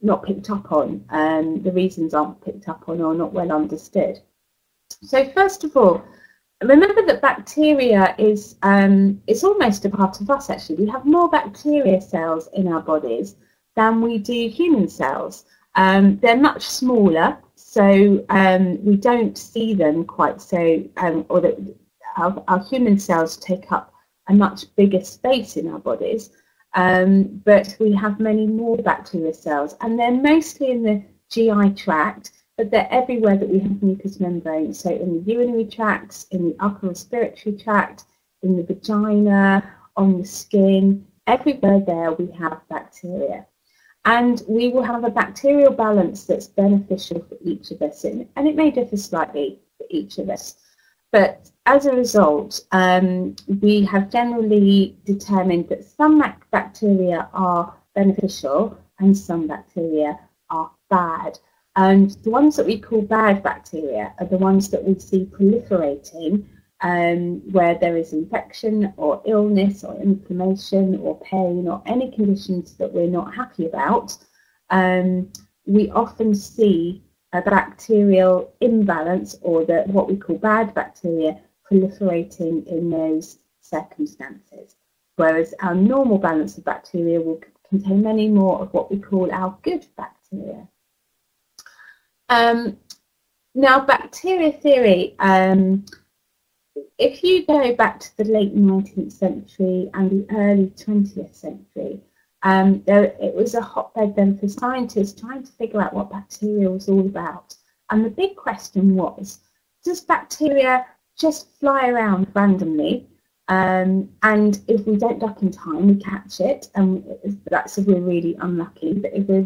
not picked up on. The reasons aren't picked up on or not well understood. So first of all, remember that bacteria is it's almost a part of us actually. We have more bacteria cells in our bodies than we do human cells. They're much smaller, so we don't see them quite so, or that our human cells take up a much bigger space in our bodies, but we have many more bacteria cells, and they're mostly in the GI tract, but they're everywhere that we have mucous membranes. So in the urinary tracts, in the upper respiratory tract, in the vagina, on the skin, everywhere there we have bacteria. And we will have a bacterial balance that's beneficial for each of us, and it may differ slightly for each of us. But as a result, we have generally determined that some bacteria are beneficial and some bacteria are bad. And the ones that we call bad bacteria are the ones that we see proliferating where there is infection or illness or inflammation or pain or any conditions that we're not happy about. We often see a bacterial imbalance, or what we call bad bacteria, proliferating in those circumstances, whereas our normal balance of bacteria will contain many more of what we call our good bacteria. Now, bacteria theory, if you go back to the late 19th century and the early 20th century, it was a hotbed then for scientists trying to figure out what bacteria was all about. And the big question was, does bacteria just fly around randomly? And if we don't duck in time, we catch it, and that's if we're really unlucky. But if we're